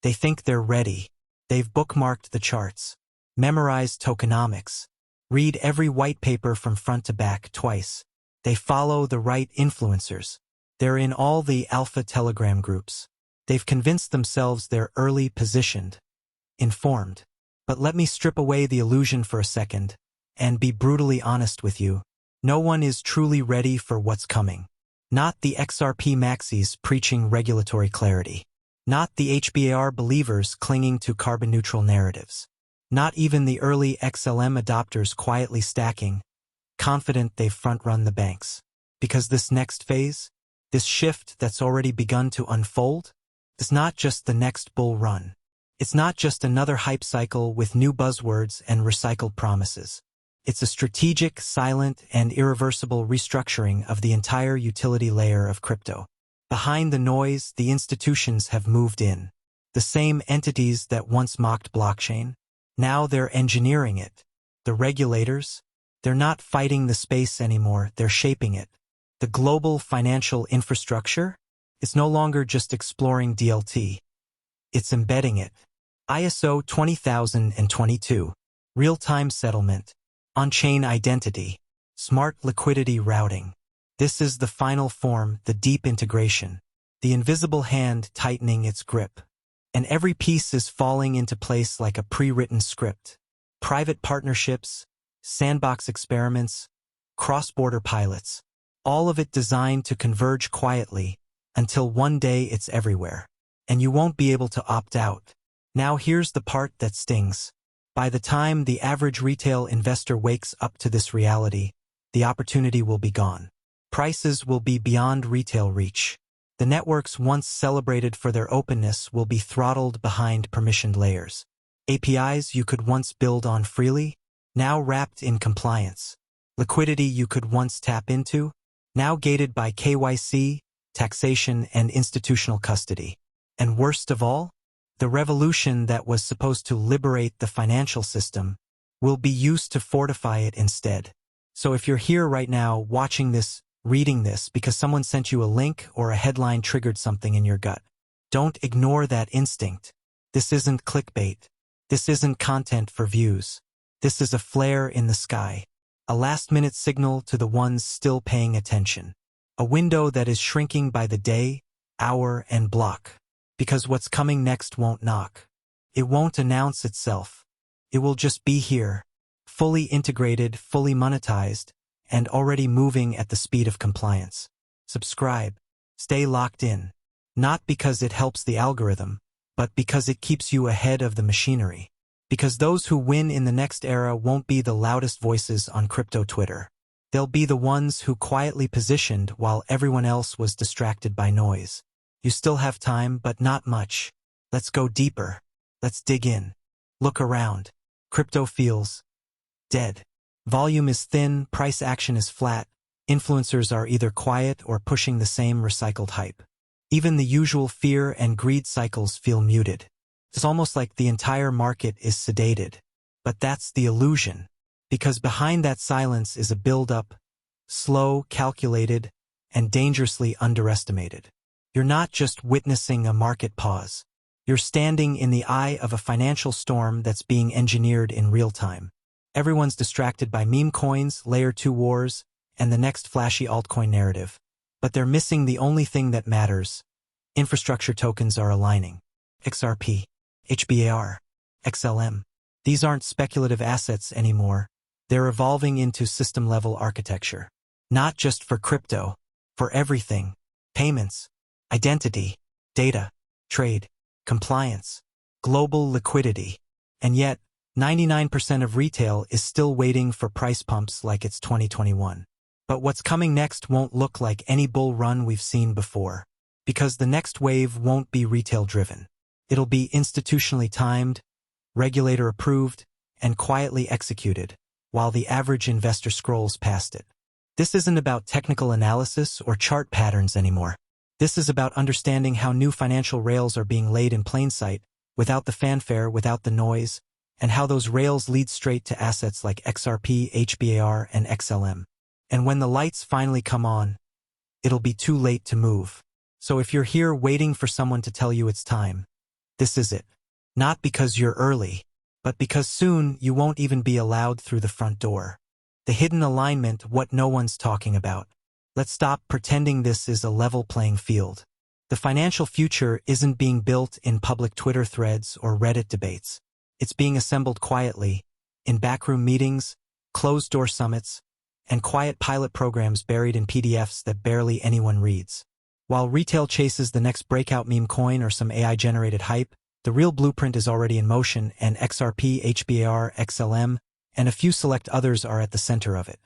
They think they're ready. They've bookmarked the charts, memorized tokenomics, read every white paper from front to back twice. They follow the right influencers. They're in all the alpha Telegram groups. They've convinced themselves they're early positioned, informed. But let me strip away the illusion for a second and be brutally honest with you. No one is truly ready for what's coming. Not the XRP maxis preaching regulatory clarity. Not the HBAR believers clinging to carbon-neutral narratives. Not even the early XLM adopters quietly stacking, confident they've front-run the banks. Because this next phase, this shift that's already begun to unfold, is not just the next bull run. It's not just another hype cycle with new buzzwords and recycled promises. It's a strategic, silent, and irreversible restructuring of the entire utility layer of crypto. Behind the noise, the institutions have moved in. The same entities that once mocked blockchain, now they're engineering it. The regulators, they're not fighting the space anymore, they're shaping it. The global financial infrastructure is no longer just exploring DLT. It's embedding it. ISO 20022, real-time settlement, on-chain identity, smart liquidity routing. This is the final form, the deep integration, the invisible hand tightening its grip. And every piece is falling into place like a pre-written script. Private partnerships, sandbox experiments, cross-border pilots, all of it designed to converge quietly until one day it's everywhere. And you won't be able to opt out. Now here's the part that stings. By the time the average retail investor wakes up to this reality, the opportunity will be gone. Prices will be beyond retail reach. The networks once celebrated for their openness will be throttled behind permissioned layers. APIs you could once build on freely, now wrapped in compliance. Liquidity you could once tap into, now gated by KYC, taxation, and institutional custody. And worst of all, the revolution that was supposed to liberate the financial system will be used to fortify it instead. So if you're here right now watching this, reading this because someone sent you a link or a headline triggered something in your gut, don't ignore that instinct. This isn't clickbait. This isn't content for views. This is a flare in the sky. A last-minute signal to the ones still paying attention. A window that is shrinking by the day, hour, and block. Because what's coming next won't knock. It won't announce itself. It will just be here, fully integrated, fully monetized, and already moving at the speed of compliance. Subscribe. Stay locked in. Not because it helps the algorithm, but because it keeps you ahead of the machinery. Because those who win in the next era won't be the loudest voices on crypto Twitter. They'll be the ones who quietly positioned while everyone else was distracted by noise. You still have time, but not much. Let's go deeper. Let's dig in. Look around. Crypto feels dead. Volume is thin, price action is flat. Influencers are either quiet or pushing the same recycled hype. Even the usual fear and greed cycles feel muted. It's almost like the entire market is sedated. But that's the illusion. Because behind that silence is a build-up, slow, calculated, and dangerously underestimated. You're not just witnessing a market pause. You're standing in the eye of a financial storm that's being engineered in real time. Everyone's distracted by meme coins, layer 2 wars, and the next flashy altcoin narrative. But they're missing the only thing that matters. Infrastructure tokens are aligning. XRP, HBAR, XLM. These aren't speculative assets anymore. They're evolving into system-level architecture. Not just for crypto, for everything. Payments, identity, data, trade, compliance, global liquidity. And yet, 99% of retail is still waiting for price pumps like it's 2021. But what's coming next won't look like any bull run we've seen before. Because the next wave won't be retail-driven. It'll be institutionally timed, regulator-approved, and quietly executed, while the average investor scrolls past it. This isn't about technical analysis or chart patterns anymore. This is about understanding how new financial rails are being laid in plain sight, without the fanfare, without the noise, and how those rails lead straight to assets like XRP, HBAR, and XLM. And when the lights finally come on, it'll be too late to move. So if you're here waiting for someone to tell you it's time, This is it. Not because you're early, but because soon you won't even be allowed through the front door. The hidden alignment, what no one's talking about. Let's stop pretending this is a level playing field. The financial future isn't being built in public Twitter threads or Reddit debates. It's being assembled quietly, in backroom meetings, closed-door summits, and quiet pilot programs buried in PDFs that barely anyone reads. While retail chases the next breakout meme coin or some AI-generated hype, the real blueprint is already in motion, and XRP HBAR XLM and a few select others are at the center of it.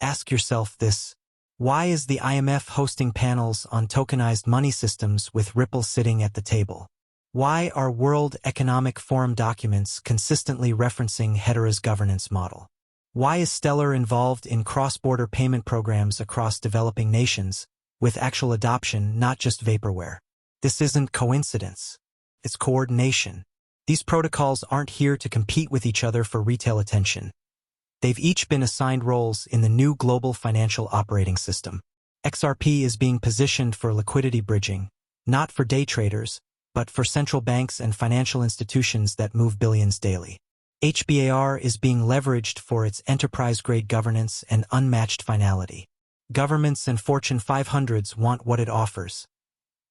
Ask yourself this: why is the IMF hosting panels on tokenized money systems with Ripple sitting at the table? Why are World Economic Forum documents consistently referencing Hedera's governance model? Why is Stellar involved in cross-border payment programs across developing nations, with actual adoption, not just vaporware? This isn't coincidence. It's coordination. These protocols aren't here to compete with each other for retail attention. They've each been assigned roles in the new global financial operating system. XRP is being positioned for liquidity bridging, not for day traders, but for central banks and financial institutions that move billions daily. HBAR is being leveraged for its enterprise-grade governance and unmatched finality. Governments and Fortune 500s want what it offers: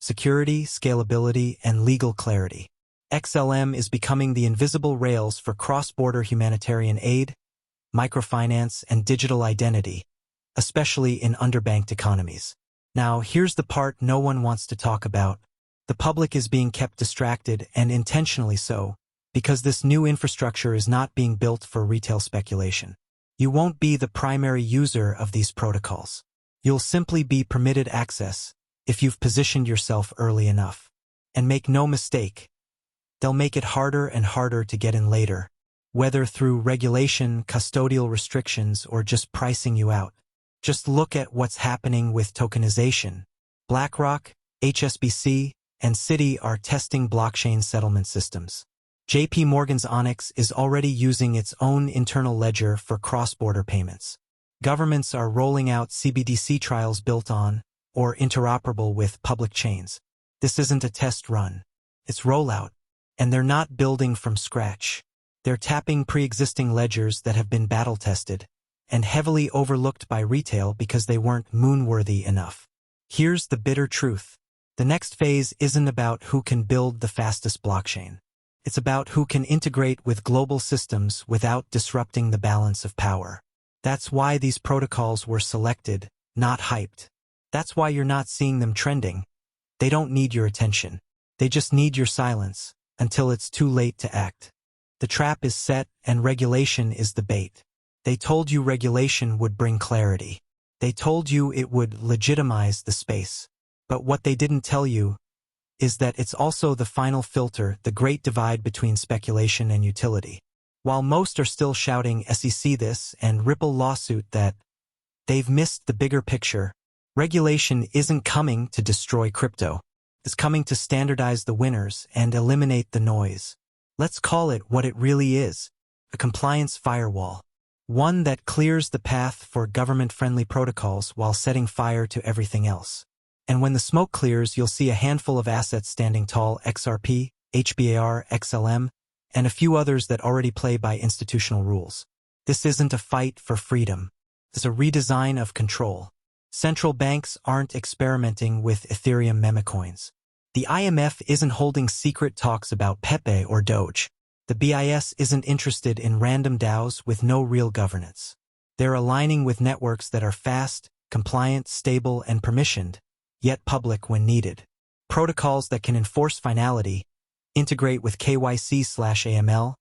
security, scalability, and legal clarity. XLM is becoming the invisible rails for cross-border humanitarian aid, microfinance, and digital identity, especially in underbanked economies. Now, here's the part no one wants to talk about. The public is being kept distracted, and intentionally so, because this new infrastructure is not being built for retail speculation. You won't be the primary user of these protocols. You'll simply be permitted access if you've positioned yourself early enough. And make no mistake, they'll make it harder and harder to get in later, whether through regulation, custodial restrictions, or just pricing you out. Just look at what's happening with tokenization. BlackRock, HSBC, and Citi are testing blockchain settlement systems. JP Morgan's Onyx is already using its own internal ledger for cross-border payments. Governments are rolling out CBDC trials built on, or interoperable with, public chains. This isn't a test run. It's rollout. And they're not building from scratch. They're tapping pre-existing ledgers that have been battle-tested and heavily overlooked by retail because they weren't moon-worthy enough. Here's the bitter truth. The next phase isn't about who can build the fastest blockchain. It's about who can integrate with global systems without disrupting the balance of power. That's why these protocols were selected, not hyped. That's why you're not seeing them trending. They don't need your attention. They just need your silence, until it's too late to act. The trap is set, and regulation is the bait. They told you regulation would bring clarity. They told you it would legitimize the space. But what they didn't tell you is that it's also the final filter, the great divide between speculation and utility. While most are still shouting SEC this and Ripple lawsuit that, they've missed the bigger picture. Regulation isn't coming to destroy crypto. It's coming to standardize the winners and eliminate the noise. Let's call it what it really is: a compliance firewall. One that clears the path for government-friendly protocols while setting fire to everything else. And when the smoke clears, you'll see a handful of assets standing tall: XRP, HBAR, XLM, and a few others that already play by institutional rules. This isn't a fight for freedom. It's a redesign of control. Central banks aren't experimenting with Ethereum memecoins. The IMF isn't holding secret talks about Pepe or Doge. The BIS isn't interested in random DAOs with no real governance. They're aligning with networks that are fast, compliant, stable, and permissioned, yet public when needed. Protocols that can enforce finality, integrate with KYC/AML,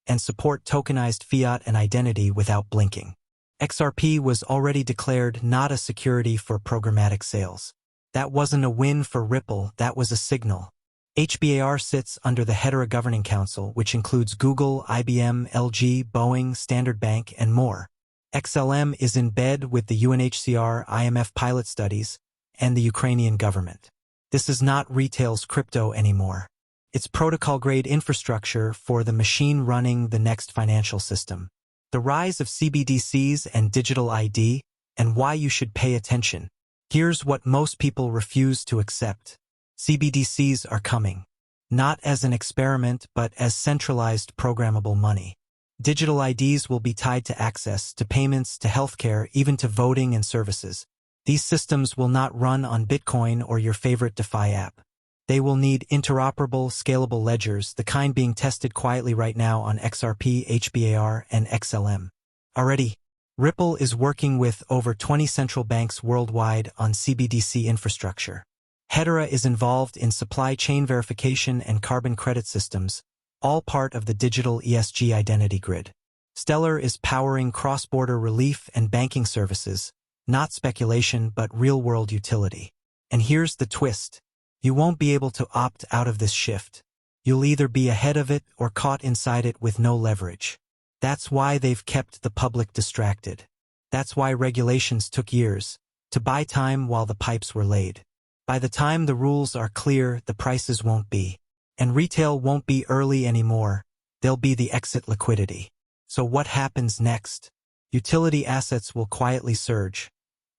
and support tokenized fiat and identity without blinking. XRP was already declared not a security for programmatic sales. That wasn't a win for Ripple, that was a signal. HBAR sits under the Hedera Governing Council, which includes Google, IBM, LG, Boeing, Standard Bank, and more. XLM is in bed with the UNHCR, IMF pilot studies, and the Ukrainian government. This is not retail's crypto anymore. It's protocol-grade infrastructure for the machine running the next financial system. The rise of CBDCs and digital ID, and why you should pay attention. Here's what most people refuse to accept. CBDCs are coming. not as an experiment but as centralized programmable money. Digital IDs will be tied to access, to payments, to healthcare, even to voting and services. These systems will not run on Bitcoin or your favorite DeFi app. They will need interoperable, scalable ledgers, the kind being tested quietly right now on XRP, HBAR, and XLM. Already, Ripple is working with over 20 central banks worldwide on CBDC infrastructure. Hedera is involved in supply chain verification and carbon credit systems, all part of the digital ESG identity grid. Stellar is powering cross-border relief and banking services, not speculation but real-world utility. And here's the twist. You won't be able to opt out of this shift. You'll either be ahead of it or caught inside it with no leverage. That's why they've kept the public distracted. That's why regulations took years, to buy time while the pipes were laid. By the time the rules are clear, the prices won't be. And retail won't be early anymore. They'll be the exit liquidity. So what happens next? Utility assets will quietly surge.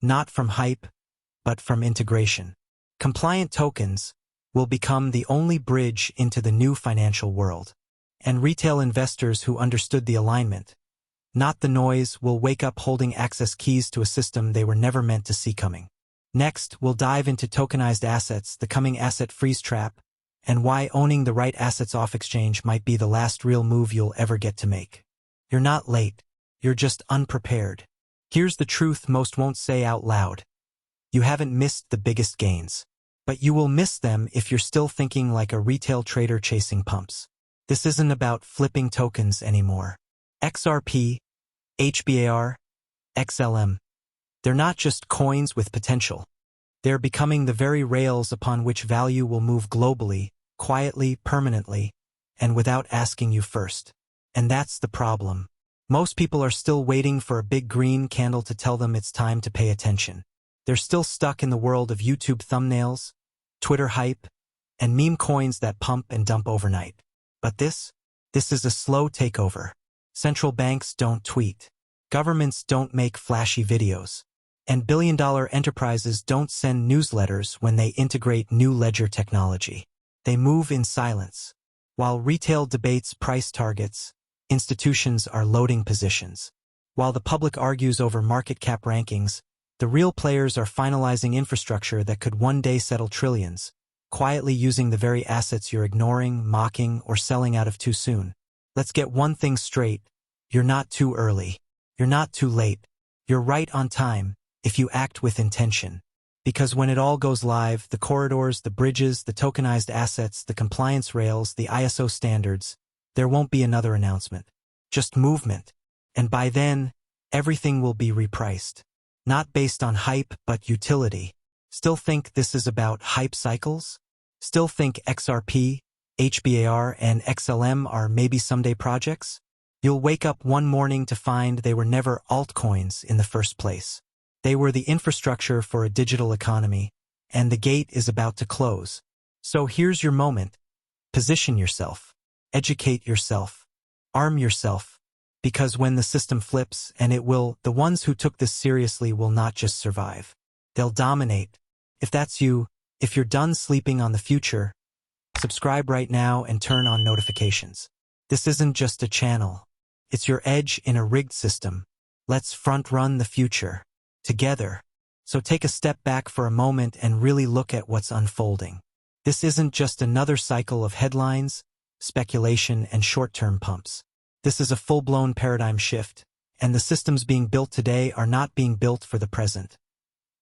Not from hype, but from integration. Compliant tokens will become the only bridge into the new financial world. And retail investors who understood the alignment, not the noise, will wake up holding access keys to a system they were never meant to see coming. Next, we'll dive into tokenized assets, the coming asset freeze trap, and why owning the right assets off-exchange might be the last real move you'll ever get to make. You're not late. You're just unprepared. Here's the truth most won't say out loud. You haven't missed the biggest gains. But you will miss them if you're still thinking like a retail trader chasing pumps. This isn't about flipping tokens anymore. XRP, HBAR, XLM. They're not just coins with potential. They're becoming the very rails upon which value will move globally, quietly, permanently, and without asking you first. And that's the problem. Most people are still waiting for a big green candle to tell them it's time to pay attention. They're still stuck in the world of YouTube thumbnails, Twitter hype, and meme coins that pump and dump overnight. But this is a slow takeover. Central banks don't tweet. Governments don't make flashy videos. And billion-dollar enterprises don't send newsletters when they integrate new ledger technology. They move in silence. While retail debates price targets, institutions are loading positions. While the public argues over market cap rankings, the real players are finalizing infrastructure that could one day settle trillions, quietly using the very assets you're ignoring, mocking, or selling out of too soon. Let's get one thing straight. You're not too early. You're not too late. You're right on time, if you act with intention. Because when it all goes live, the corridors, the bridges, the tokenized assets, the compliance rails, the ISO standards, there won't be another announcement. Just movement. And by then, everything will be repriced. Not based on hype, but utility. Still think this is about hype cycles? Still think XRP, HBAR, and XLM are maybe someday projects? You'll wake up one morning to find they were never altcoins in the first place. They were the infrastructure for a digital economy, and the gate is about to close. So here's your moment. Position yourself. Educate yourself. Arm yourself. Because when the system flips, and it will, the ones who took this seriously will not just survive. They'll dominate. If that's you, if you're done sleeping on the future, subscribe right now and turn on notifications. This isn't just a channel. It's your edge in a rigged system. Let's front-run the future. Together. So take a step back for a moment and really look at what's unfolding. This isn't just another cycle of headlines, speculation, and short-term pumps. This is a full-blown paradigm shift, and the systems being built today are not being built for the present.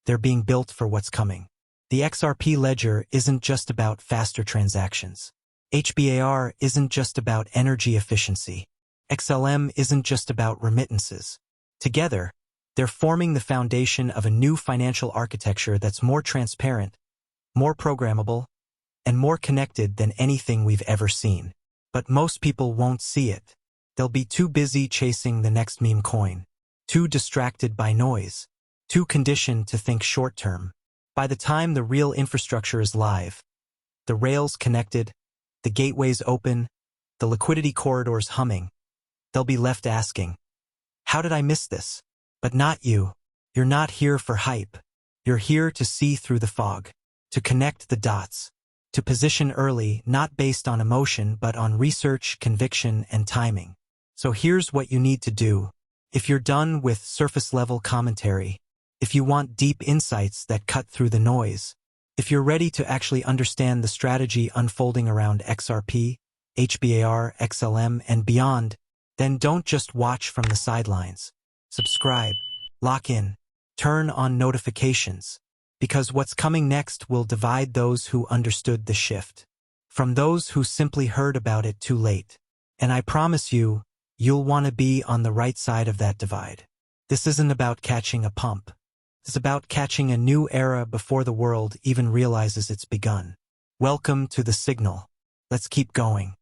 They're being built for what's coming. The XRP ledger isn't just about faster transactions. HBAR isn't just about energy efficiency. XLM isn't just about remittances. Together, they're forming the foundation of a new financial architecture that's more transparent, more programmable, and more connected than anything we've ever seen. But most people won't see it. They'll be too busy chasing the next meme coin, too distracted by noise, too conditioned to think short-term. By the time the real infrastructure is live, the rails connected, the gateways open, the liquidity corridors humming, they'll be left asking, how did I miss this? But not you. You're not here for hype. You're here to see through the fog, to connect the dots, to position early, not based on emotion but on research, conviction, and timing. So here's what you need to do. If you're done with surface-level commentary, if you want deep insights that cut through the noise, if you're ready to actually understand the strategy unfolding around XRP, HBAR, XLM, and beyond, then don't just watch from the sidelines. Subscribe, lock in, turn on notifications, because what's coming next will divide those who understood the shift from those who simply heard about it too late. And I promise you, you'll want to be on the right side of that divide. This isn't about catching a pump. It's about catching a new era before the world even realizes it's begun. Welcome to the signal. Let's keep going.